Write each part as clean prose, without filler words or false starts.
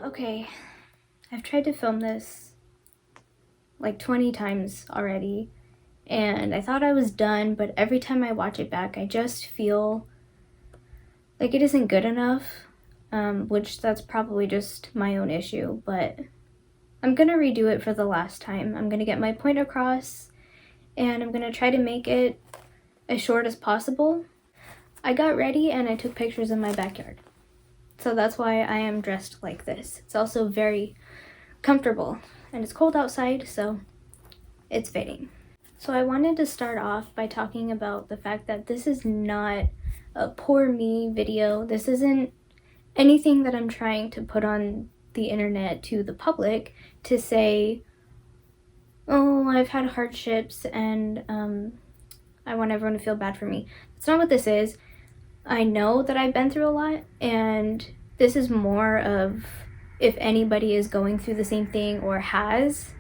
Okay, I've tried to film this like 20 times already, and I thought I was done, but every time I watch it back, I just feel like it isn't good enough, which that's probably just my own issue, but I'm gonna redo it for the last time. I'm gonna get my point across, and I'm gonna try to make it as short as possible. I got ready and I took pictures in my backyard. So that's why I am dressed like this. It's also very comfortable, and it's cold outside, so it's fitting. So I wanted to start off by talking about the fact that this is not a poor me video. This isn't anything that I'm trying to put on the internet to the public to say, oh, I've had hardships and I want everyone to feel bad for me. That's not what this is. I know that I've been through a lot, and this is more of if anybody is going through the same thing or has.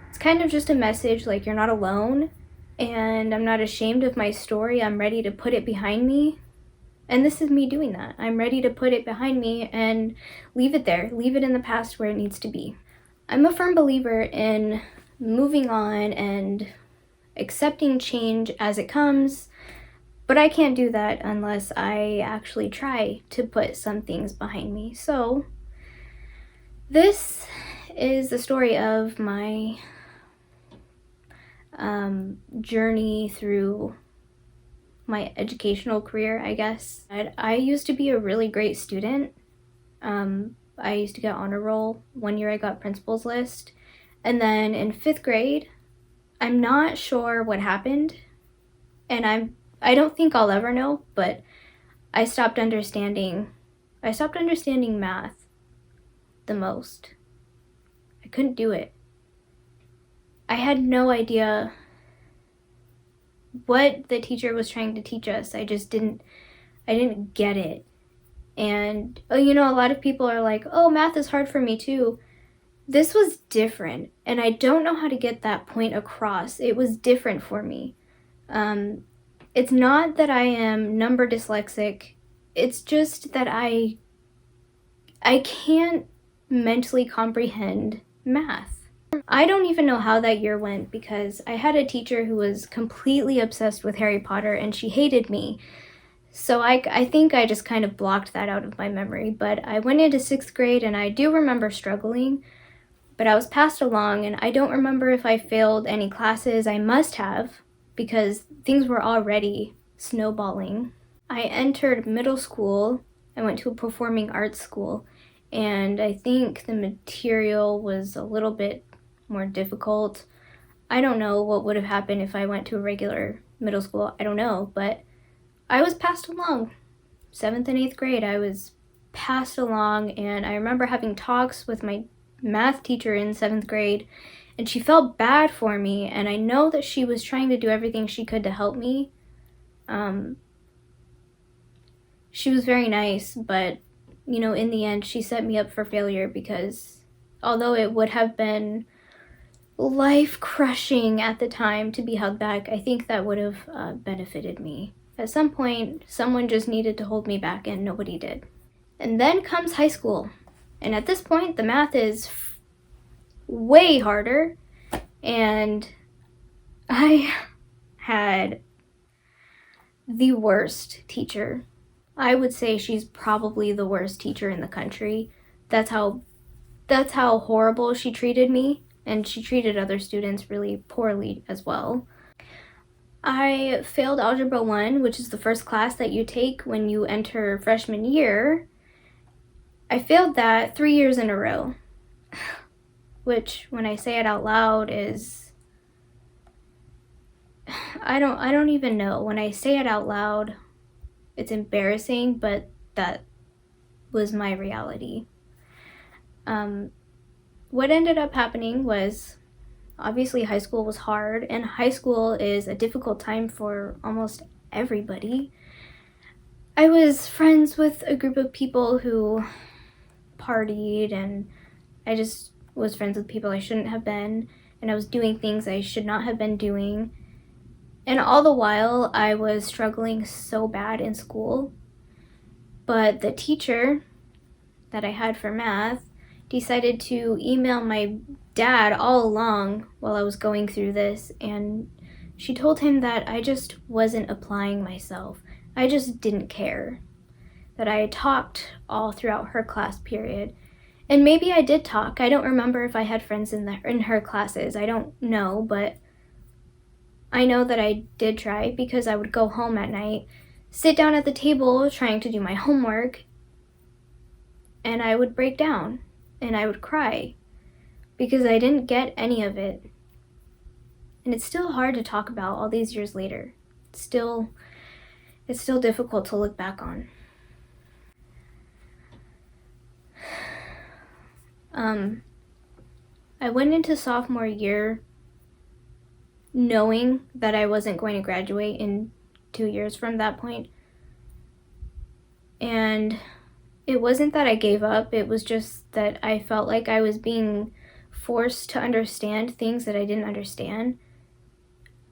It's kind of just a message like you're not alone, and I'm not ashamed of my story. I'm ready to put it behind me, and this is me doing that. I'm ready to put it behind me and leave it there, leave it in the past where it needs to be. I'm a firm believer in moving on and accepting change as it comes, but I can't do that unless I actually try to put some things behind me. So this is the story of my journey through my educational career, I guess. I used to be a really great student. I used to get honor roll. One year I got principal's list. And then in 5th grade, I'm not sure what happened. And I don't think I'll ever know, but I stopped understanding math the most. I couldn't do it. I had no idea what the teacher was trying to teach us. I didn't get it. And a lot of people are like, oh, math is hard for me too. This was different, and I don't know how to get that point across. It was different for me. It's not that I am number dyslexic. It's just that I can't mentally comprehend math. I don't even know how that year went because I had a teacher who was completely obsessed with Harry Potter and she hated me. So I think I just kind of blocked that out of my memory. But I went into 6th grade and I do remember struggling, but I was passed along, and I don't remember if I failed any classes. I must have, because things were already snowballing. I entered middle school. I went to a performing arts school, and I think the material was a little bit more difficult. I don't know what would have happened if I went to a regular middle school. I don't know, but I was passed along. 7th and 8th grade, I was passed along, and I remember having talks with my math teacher in 7th grade, and she felt bad for me, and I know that she was trying to do everything she could to help me. She was very nice, but in the end she set me up for failure, because although it would have been life-crushing at the time to be held back, I think that would have benefited me. At some point, someone just needed to hold me back, and nobody did. And then comes high school. And at this point, the math is way harder. And I had the worst teacher. I would say she's probably the worst teacher in the country. That's how horrible she treated me. And she treated other students really poorly as well. I failed Algebra 1, which is the first class that you take when you enter freshman year. I failed that 3 years in a row, which when I say it out loud is, I don't even know. When I say it out loud, it's embarrassing, but that was my reality. What ended up happening was, obviously high school was hard, and high school is a difficult time for almost everybody. I was friends with a group of people who partied, and I just was friends with people I shouldn't have been, and I was doing things I should not have been doing. And all the while, I was struggling so bad in school. But the teacher that I had for math, decided to email my dad all along while I was going through this, and she told him that I just wasn't applying myself. I just didn't care. That I had talked all throughout her class period. And maybe I did talk. I don't remember if I had friends in her classes. I don't know, but I know that I did try, because I would go home at night, sit down at the table trying to do my homework, and I would break down and I would cry because I didn't get any of it. And it's still hard to talk about all these years later. It's still difficult to look back on. I went into sophomore year knowing that I wasn't going to graduate in 2 years from that point. And it wasn't that I gave up, it was just that I felt like I was being forced to understand things that I didn't understand.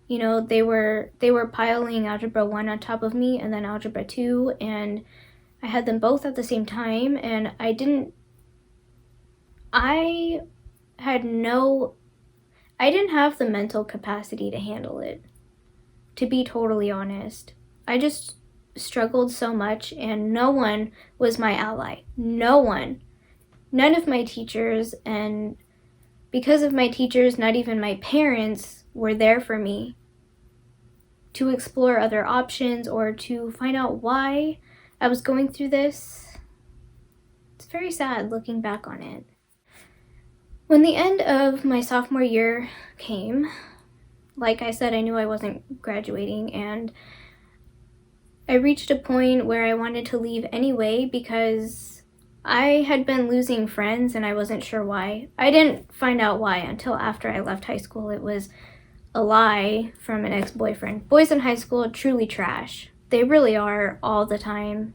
You know, they were piling Algebra 1 on top of me and then Algebra 2, and I had them both at the same time, and I didn't have the mental capacity to handle it, to be totally honest. I just struggled so much, and no one was my ally. No one. None of my teachers, and because of my teachers, not even my parents were there for me to explore other options or to find out why I was going through this. It's very sad looking back on it. When the end of my sophomore year came, like I said, I knew I wasn't graduating, and I reached a point where I wanted to leave anyway because I had been losing friends and I wasn't sure why. I didn't find out why until after I left high school. It was a lie from an ex-boyfriend. Boys in high school are truly trash. They really are, all the time.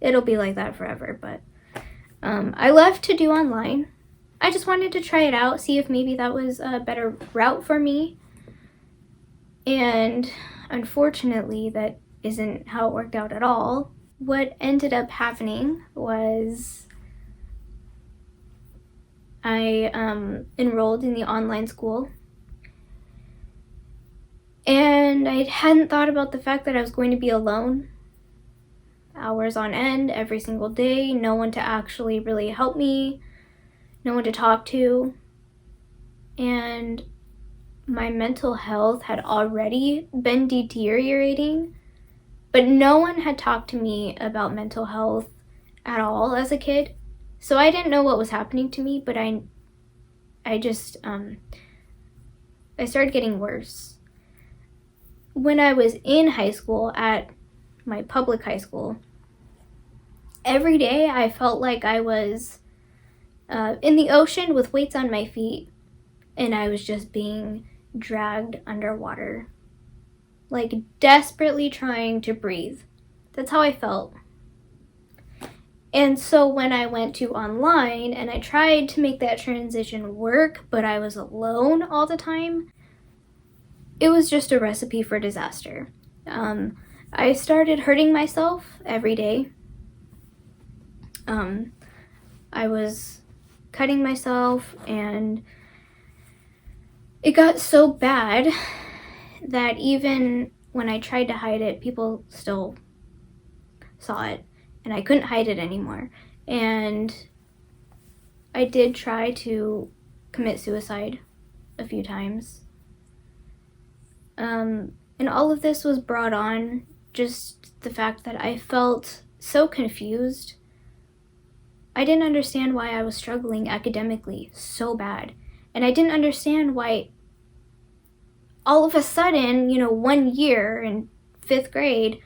It'll be like that forever, but I left to do online. I just wanted to try it out, see if maybe that was a better route for me. And unfortunately, that isn't how it worked out at all. What ended up happening was I enrolled in the online school, and I hadn't thought about the fact that I was going to be alone, hours on end, every single day, no one to actually really help me, no one to talk to, and my mental health had already been deteriorating, but no one had talked to me about mental health at all as a kid. So I didn't know what was happening to me, but I started getting worse. When I was in high school, at my public high school, every day I felt like I was in the ocean with weights on my feet, and I was just being dragged underwater, like desperately trying to breathe. That's how I felt. And so when I went to online and I tried to make that transition work, but I was alone all the time, it was just a recipe for disaster. I started hurting myself every day. I was cutting myself, and it got so bad that even when I tried to hide it, people still saw it, and I couldn't hide it anymore. And I did try to commit suicide a few times. And all of this was brought on just the fact that I felt so confused. I didn't understand why I was struggling academically so bad. And I didn't understand why all of a sudden, 1 year in 5th grade,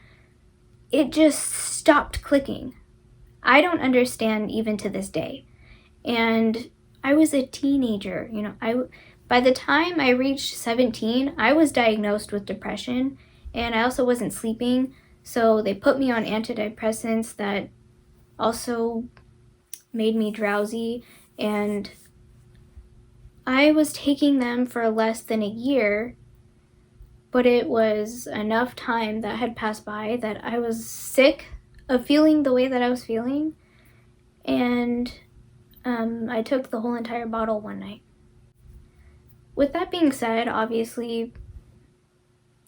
it just stopped clicking. I don't understand even to this day. And I was a teenager, by the time I reached 17, I was diagnosed with depression, and I also wasn't sleeping, so they put me on antidepressants that also made me drowsy, and I was taking them for less than a year, but it was enough time that had passed by that I was sick of feeling the way that I was feeling, and I took the whole entire bottle one night. With that being said, obviously,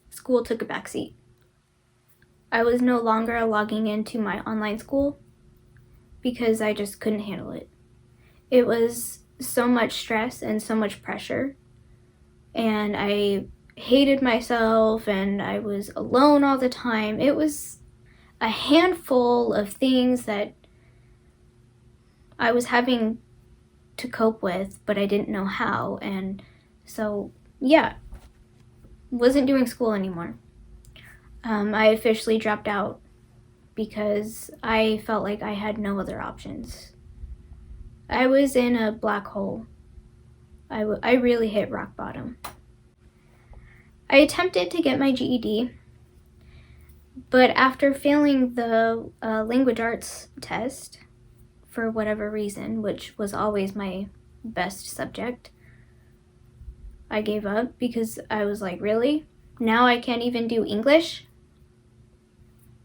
school took a backseat. I was no longer logging into my online school because I just couldn't handle it. It was so much stress and so much pressure, and I hated myself, and I was alone all the time. It was a handful of things that I was having to cope with, but I didn't know how, and so, yeah, wasn't doing school anymore. I officially dropped out because I felt like I had no other options. I was in a black hole. I really hit rock bottom. I attempted to get my GED, but after failing the language arts test, for whatever reason, which was always my best subject, I gave up because I was like, really? Now I can't even do English?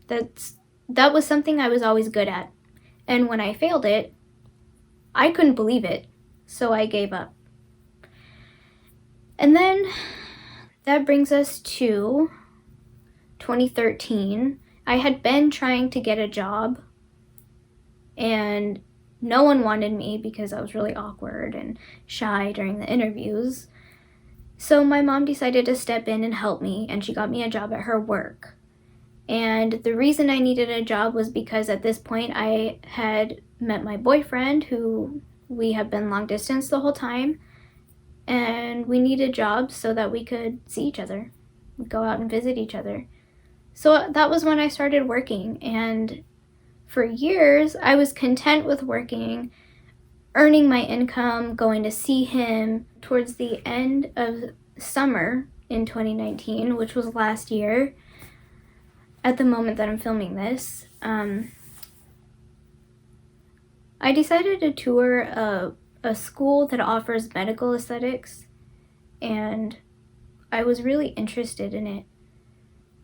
That was something I was always good at. And when I failed it, I couldn't believe it, so I gave up. And then that brings us to 2013. I had been trying to get a job, and no one wanted me because I was really awkward and shy during the interviews. So my mom decided to step in and help me, and she got me a job at her work. And the reason I needed a job was because at this point I had met my boyfriend, who we have been long distance the whole time, and we needed jobs so that we could see each other, go out and visit each other. So that was when I started working, and for years I was content with working, earning my income, going to see him. Towards the end of summer in 2019, which was last year, at the moment that I'm filming this, I decided to tour a school that offers medical aesthetics, and I was really interested in it.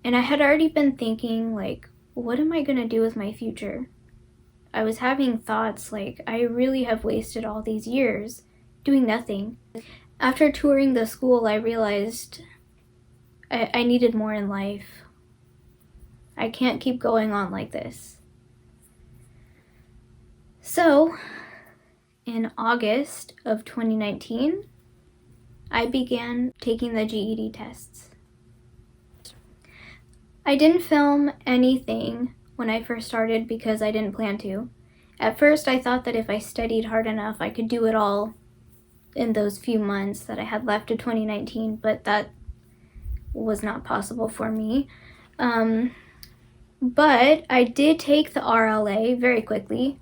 And I had already been thinking, like, what am I going to do with my future? I was having thoughts like, I really have wasted all these years doing nothing. After touring the school, I realized I needed more in life. I can't keep going on like this. So, in August of 2019, I began taking the GED tests. I didn't film anything when I first started because I didn't plan to. At first, I thought that if I studied hard enough, I could do it all in those few months that I had left of 2019, but that was not possible for me. But I did take the RLA very quickly.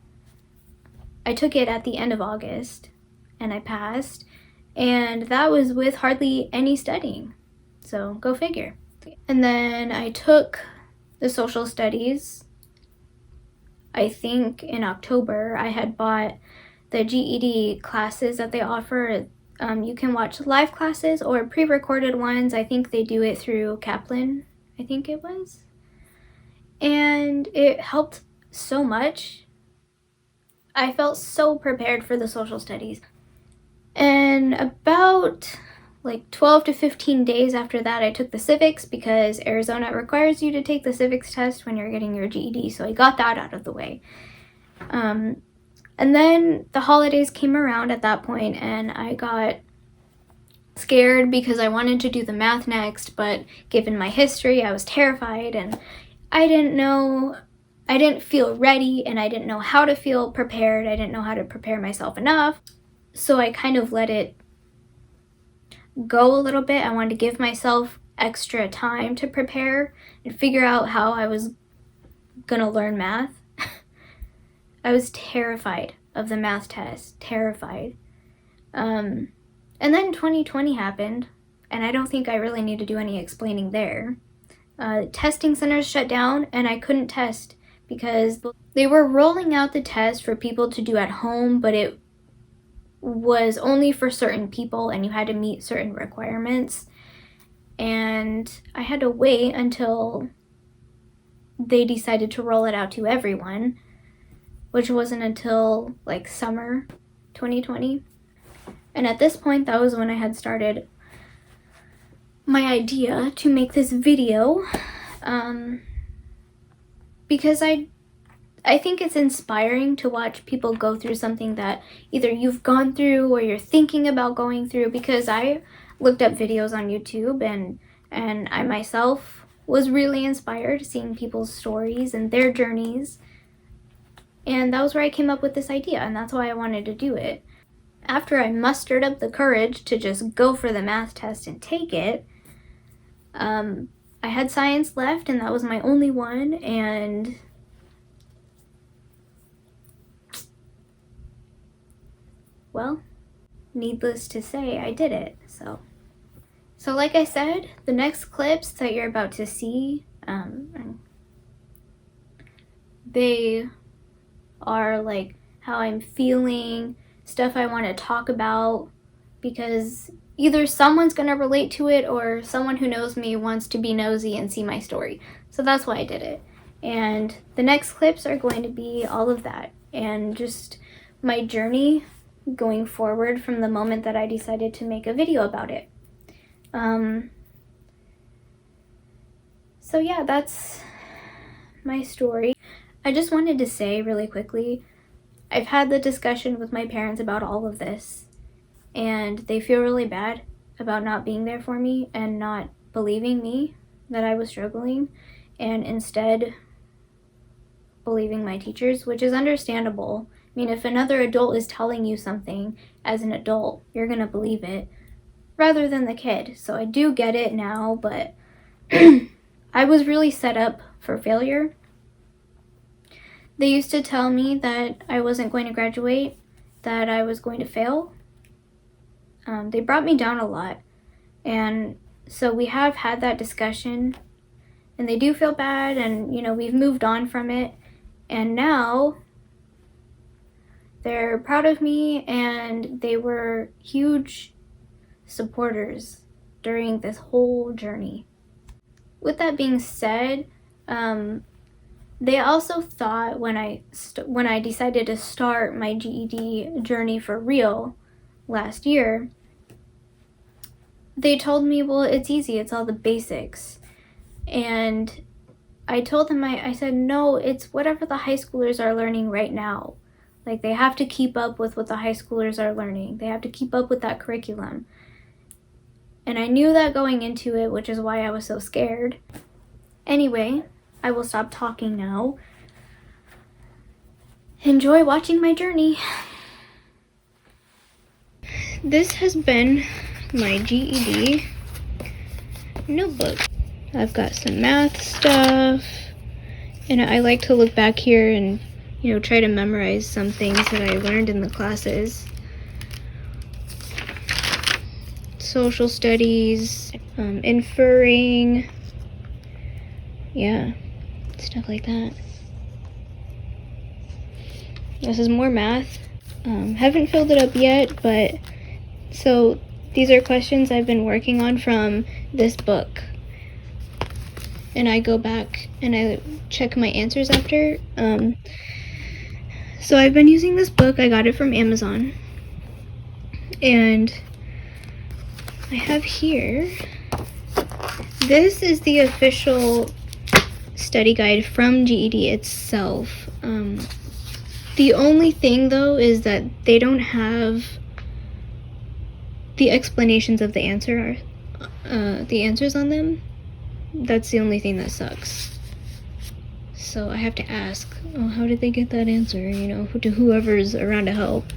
I took it at the end of August, and I passed, and that was with hardly any studying, so go figure. And then I took the social studies. I think in October I had bought the GED classes that they offer. You can watch live classes or pre-recorded ones. I think they do it through Kaplan, I think it was. And it helped so much. I felt so prepared for the social studies. And about like 12 to 15 days after that, I took the civics because Arizona requires you to take the civics test when you're getting your GED. So I got that out of the way. And then the holidays came around at that point, and I got scared because I wanted to do the math next, but given my history, I was terrified, and I didn't feel ready, and I didn't know how to feel prepared. I didn't know how to prepare myself enough. So I kind of let it go a little bit. I wanted to give myself extra time to prepare and figure out how I was gonna learn math. I was terrified of the math test, terrified. And then 2020 happened, and I don't think I really need to do any explaining there. Testing centers shut down, and I couldn't test because they were rolling out the test for people to do at home, but it was only for certain people, and you had to meet certain requirements. And I had to wait until they decided to roll it out to everyone. which wasn't until like summer 2020. And at this point, that was when I had started my idea to make this video, because I think it's inspiring to watch people go through something that either you've gone through or you're thinking about going through, because I looked up videos on YouTube and I myself was really inspired seeing people's stories and their journeys. And that was where I came up with this idea, and that's why I wanted to do it. After I mustered up the courage to just go for the math test and take it, I had science left, and that was my only one, and well, needless to say, I did it. So like I said, the next clips that you're about to see, they are like how I'm feeling, stuff I want to talk about, because either someone's going to relate to it or someone who knows me wants to be nosy and see my story. So that's why I did it. And the next clips are going to be all of that and just my journey going forward from the moment that I decided to make a video about it. So yeah, that's my story. I just wanted to say really quickly, I've had the discussion with my parents about all of this, and they feel really bad about not being there for me and not believing me that I was struggling, and instead believing my teachers, which is understandable. I mean, if another adult is telling you something as an adult, you're gonna believe it rather than the kid. So I do get it now, but I was really set up for failure. They used to tell me that I wasn't going to graduate, that I was going to fail. They brought me down a lot. And so we have had that discussion, and they do feel bad, and, you know, we've moved on from it. And now they're proud of me, and they were huge supporters during this whole journey. With that being said, they also thought when I decided to start my GED journey for real last year, they told me, well, it's easy, it's all the basics. And I told them, I said, no, it's whatever the high schoolers are learning right now. Like, they have to keep up with what the high schoolers are learning. They have to keep up with that curriculum. And I knew that going into it, which is why I was so scared. Anyway, I will stop talking now. Enjoy watching my journey. This has been my GED notebook. I've got some math stuff, and I like to look back here and, you know, try to memorize some things that I learned in the classes. Social studies, inferring, yeah, stuff like that. This is more math. Haven't filled it up yet, but so these are questions I've been working on from this book. And I go back and I check my answers after. So I've been using this book. I got it from Amazon. And I have here, this is the official study guide from GED itself. The only thing though is that they don't have the explanations of the answers on them. That's the only thing that sucks. So I have to ask, oh, how did they get that answer? You know, to whoever's around to help.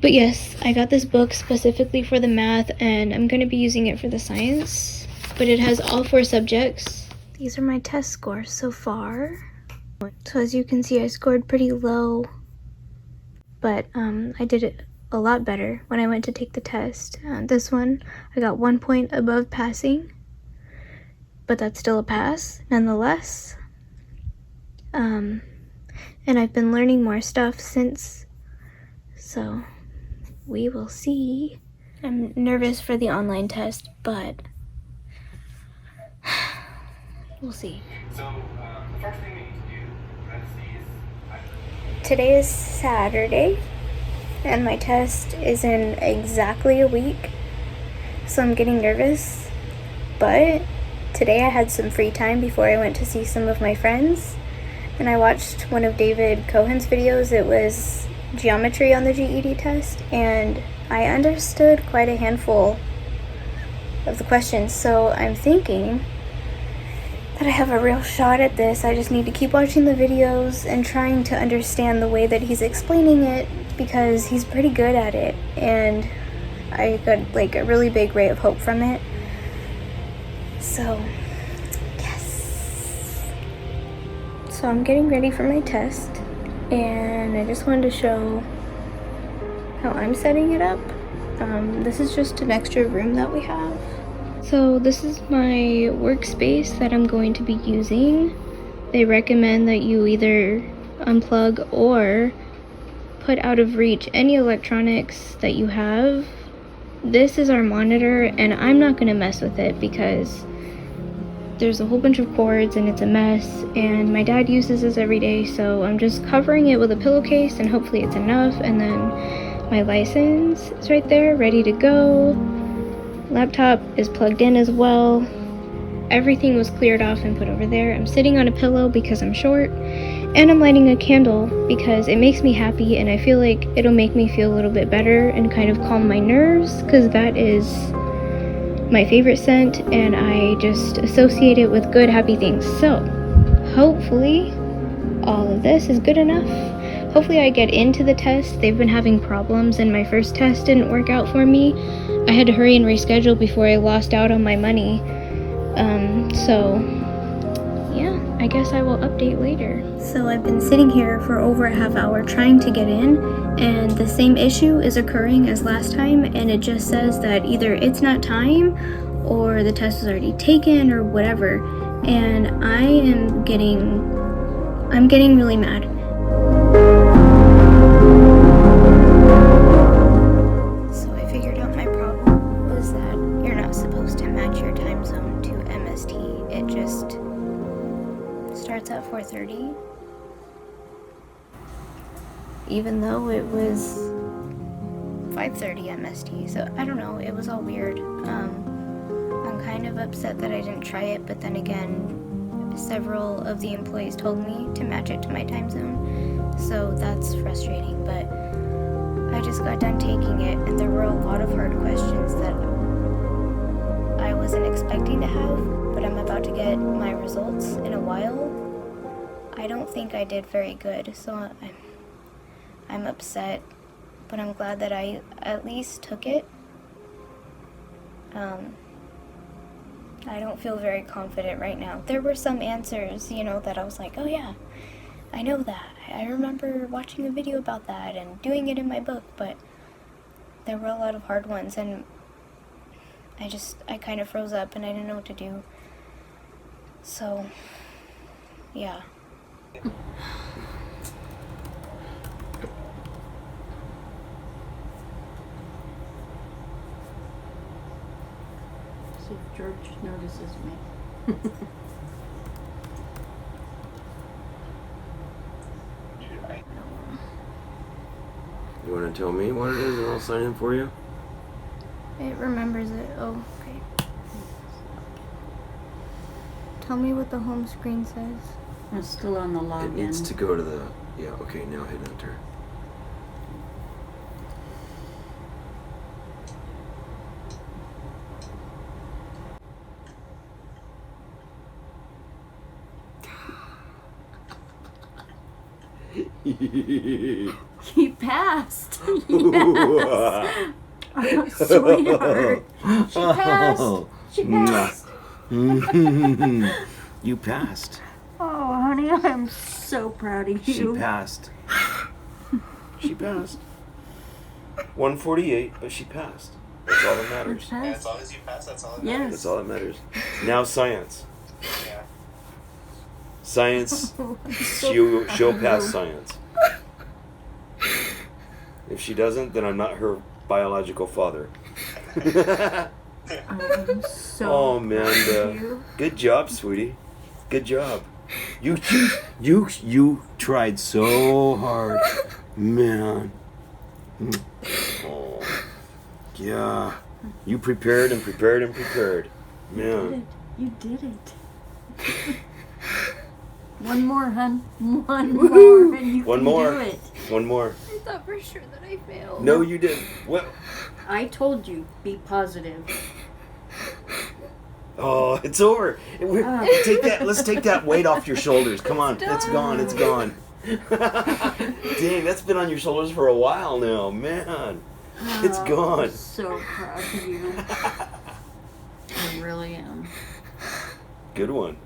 But yes, I got this book specifically for the math, and I'm going to be using it for the science. But it has all 4 subjects. These are my test scores so far. So as you can see, I scored pretty low. But I did it a lot better when I went to take the test. This one, I got 1 point above passing. But that's still a pass, nonetheless. And I've been learning more stuff since. So we will see. I'm nervous for the online test, but we'll see. So the first thing we need to do, parentheses, Today is Saturday, and my test is in exactly a week, so I'm getting nervous. But today I had some free time before I went to see some of my friends, and I watched one of David Cohen's videos. It was geometry on the GED test, and I understood quite a handful of the questions, so I'm thinking that I have a real shot at this. I just need to keep watching the videos and trying to understand the way that he's explaining it, because he's pretty good at it, and I got like a really big ray of hope from it. So, yes. So I'm getting ready for my test, and I just wanted to show how I'm setting it up. This is just an extra room that we have. So this is my workspace that I'm going to be using. They recommend that you either unplug or put out of reach any electronics that you have. This is our monitor, and I'm not gonna mess with it because there's a whole bunch of cords and it's a mess, and my dad uses this every day, so I'm just covering it with a pillowcase and hopefully it's enough. And then my license is right there, ready to go. Laptop is plugged in as well. Everything was cleared off and put over there. I'm sitting on a pillow because I'm short, and I'm lighting a candle because it makes me happy, and I feel like it'll make me feel a little bit better and kind of calm my nerves, because that is my favorite scent, and I just associate it with good, happy things. So hopefully all of this is good enough. Hopefully I get into the test. They've been having problems, and my first test didn't work out for me. I had to hurry and reschedule before I lost out on my money. So yeah, I guess I will update later. So I've been sitting here for over a half hour trying to get in, and the same issue is occurring as last time, and it just says that either it's not time or the test was already taken or whatever, and I'm getting really mad. So I figured out my problem was that you're not supposed to match your time zone to MST. It just starts at 4:30, even though it was 5:30 MST. So I don't know, it was all weird. I'm kind of upset that I didn't try it, but then again, several of the employees told me to match it to my time zone, so that's frustrating. But I just got done taking it, and there were a lot of hard questions that I wasn't expecting to have, but I'm about to get my results in a while. I don't think I did very good, so I'm upset, but I'm glad that I at least took it. I don't feel very confident right now. There were some answers, that I was like, oh yeah, I know that. I remember watching a video about that and doing it in my book, but there were a lot of hard ones, and I kind of froze up and I didn't know what to do. So, yeah. See if George notices me. You want to tell me what it is and I'll sign in for you? It remembers it. Oh, okay. Tell me what the home screen says. I'm still on the login. It needs to go to the... Yeah, okay, now hit enter. He passed. Yes. Oh, sweetheart. She passed. She passed. You passed. Oh, honey, I'm so proud of you. She passed. She passed. 148, but she passed. That's all that matters. Yeah, as long as you pass, that's all that matters. That's all that matters. Now science. Yeah. Science. She'll pass science. If she doesn't, then I'm not her biological father. I'm so Oh, proud Amanda. of you. Good job, sweetie. Good job. You tried so hard. Man. Oh. Yeah. You prepared and prepared and prepared. Man. You did it. One more, hun. One more, and you One can more. do it. One more. I thought for sure that I failed. No, you didn't. Well. I told you, be positive. Oh, it's over. Take that. Let's take that weight off your shoulders. Come on, it's gone. It's gone. Dang, that's been on your shoulders for a while now, man. It's gone. I'm so proud of you. I really am. Good one.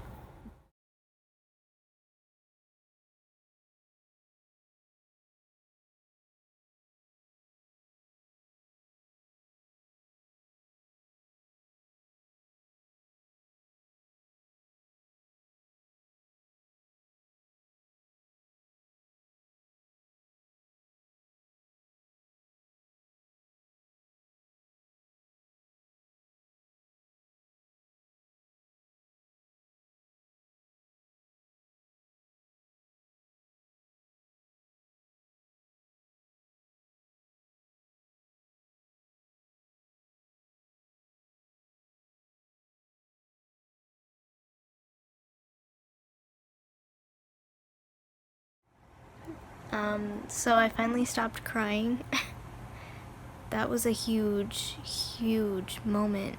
So I finally stopped crying. That was a huge, huge moment.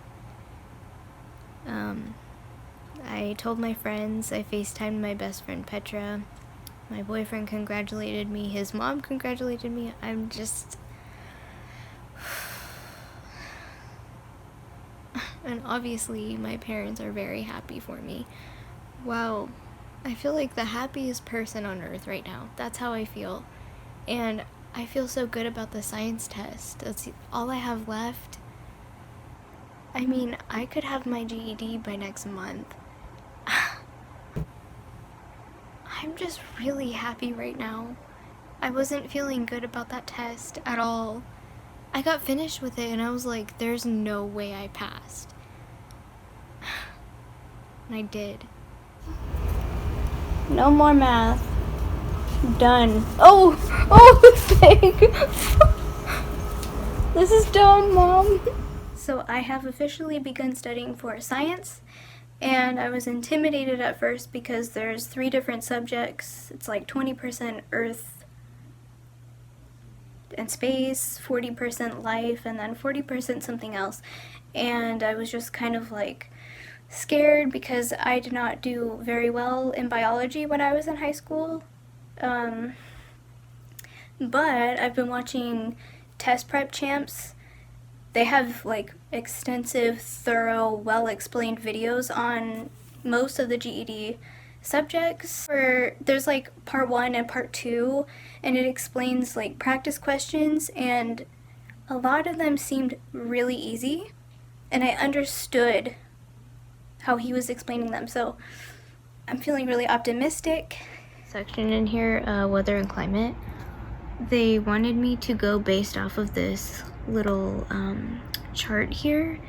I told my friends, I FaceTimed my best friend Petra. My boyfriend congratulated me, his mom congratulated me. I'm just... And obviously my parents are very happy for me. Wow, I feel like the happiest person on earth right now. That's how I feel. And I feel so good about the science test. That's all I have left. I mean, I could have my GED by next month. I'm just really happy right now. I wasn't feeling good about that test at all. I got finished with it and I was like, there's no way I passed. And I did. No more math. Done. Oh, thank. This is dumb, Mom. So I have officially begun studying for science, and I was intimidated at first because there's 3 different subjects. It's like 20% Earth and space, 40% life, and then 40% something else. And I was just kind of like scared because I did not do very well in biology when I was in high school. But I've been watching Test Prep Champs. They have like extensive, thorough, well-explained videos on most of the GED subjects. Where there's like part 1 and part 2, and it explains like practice questions, and a lot of them seemed really easy, and I understood how he was explaining them. So I'm feeling really optimistic. Section in here, weather and climate. They wanted me to go based off of this little chart here,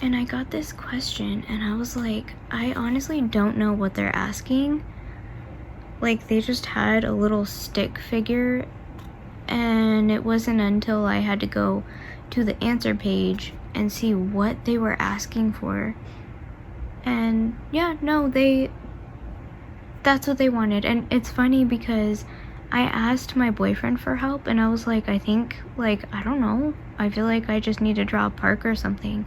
and I got this question and I was like, I honestly don't know what they're asking. Like, they just had a little stick figure, and it wasn't until I had to go to the answer page and see what they were asking for. And yeah, no, that's what they wanted. And it's funny because I asked my boyfriend for help, and I was like, I think, like, I don't know, I feel like I just need to draw a park or something.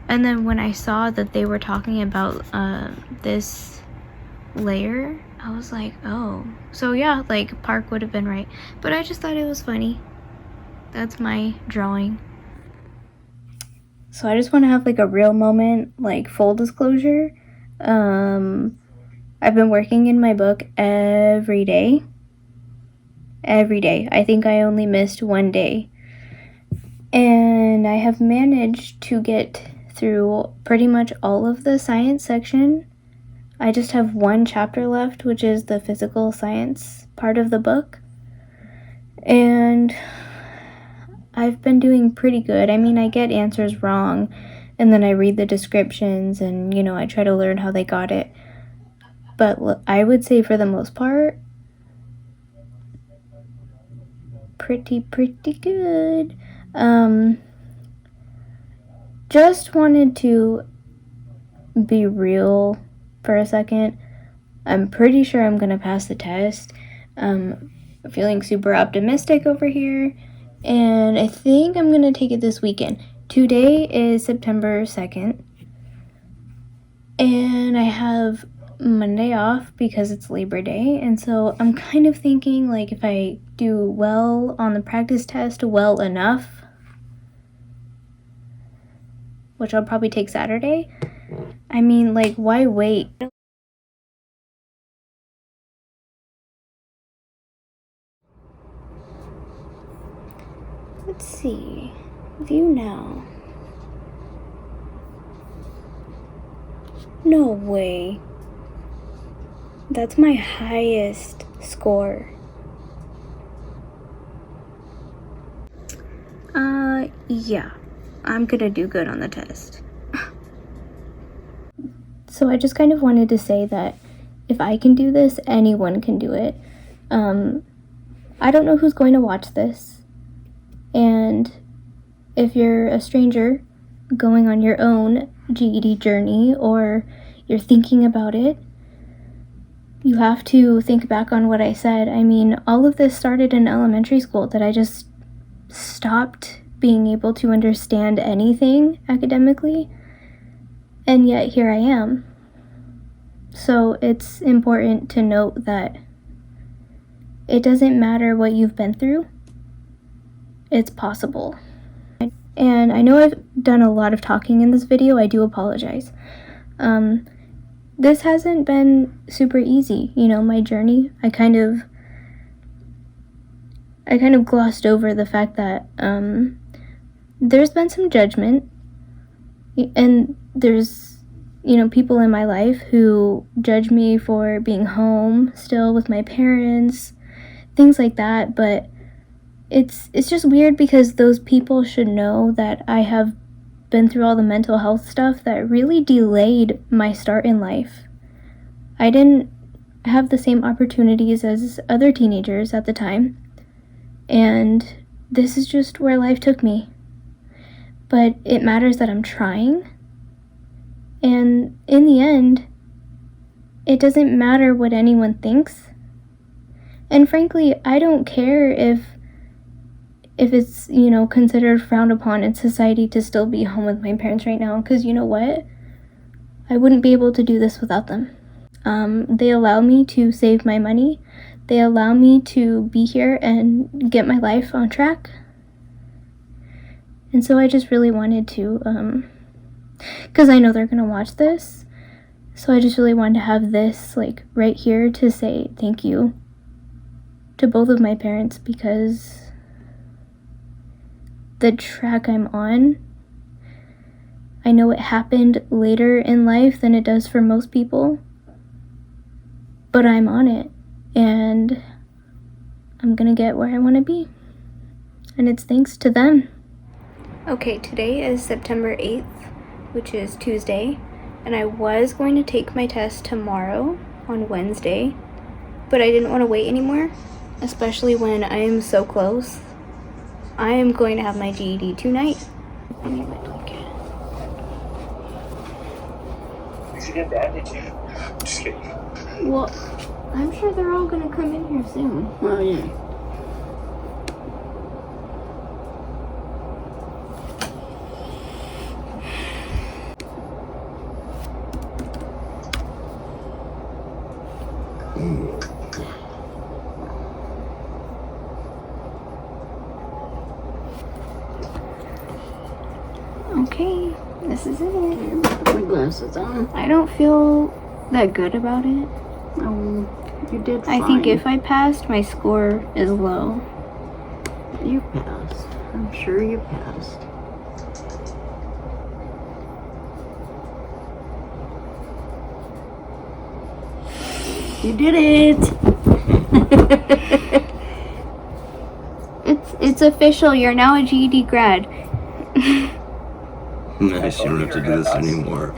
And then when I saw that they were talking about this layer, I was like, oh, so yeah, like, park would have been right. But I just thought it was funny. That's my drawing. So I just want to have like a real moment, like full disclosure. I've been working in my book every day. I think I only missed 1 day. And I have managed to get through pretty much all of the science section. I just have 1 chapter left, which is the physical science part of the book. And I've been doing pretty good. I mean, I get answers wrong, and then I read the descriptions, and, I try to learn how they got it. But I would say for the most part, pretty good. Just wanted to be real for a second. I'm pretty sure I'm gonna pass the test. Feeling super optimistic over here, and I think I'm gonna take it this weekend. Today is September 2nd, and I have Monday off because it's Labor Day, and so I'm kind of thinking, like, if I do well on the practice test, well enough, which I'll probably take Saturday, I mean, like, why wait? Let's see. View now. No way. That's my highest score. Yeah. I'm gonna do good on the test. So I just kind of wanted to say that if I can do this, anyone can do it. I don't know who's going to watch this. And if you're a stranger going on your own GED journey, or you're thinking about it, you have to think back on what I said. I mean, all of this started in elementary school, that I just stopped being able to understand anything academically, and yet here I am. So it's important to note that it doesn't matter what you've been through, it's possible. And I know I've done a lot of talking in this video, I do apologize. This hasn't been super easy, you know, my journey. I kind of glossed over the fact that there's been some judgment, and there's, you know, people in my life who judge me for being home still with my parents, things like that, but it's just weird because those people should know that I have been through all the mental health stuff that really delayed my start in life. I didn't have the same opportunities as other teenagers at the time, and this is just where life took me. But it matters that I'm trying, and in the end, it doesn't matter what anyone thinks. And frankly, I don't care if it's, you know, considered frowned upon in society to still be home with my parents right now, because you know what? I wouldn't be able to do this without them. They allow me to save my money. They allow me to be here and get my life on track. And so I just really wanted to, because I know they're going to watch this, so I just really wanted to have this, like, right here to say thank you to both of my parents, because the track I'm on, I know it happened later in life than it does for most people, but I'm on it, and I'm gonna get where I want to be, and it's thanks to them. Okay, today is September 8th, which is Tuesday, and I was going to take my test tomorrow on Wednesday, but I didn't want to wait anymore, especially when I am so close. I am going to have my GED tonight. I need my blanket. Did you get that? Did you? Just kidding. Well, I'm sure they're all gonna come in here soon. Well, yeah. Okay, this is it. Put my glasses on. I don't feel that good about it. You did fine. I think if I passed, my score is low. You passed. I'm sure you passed. You did it! It's official. You're now a GED grad. Nice, you don't have to do this anymore.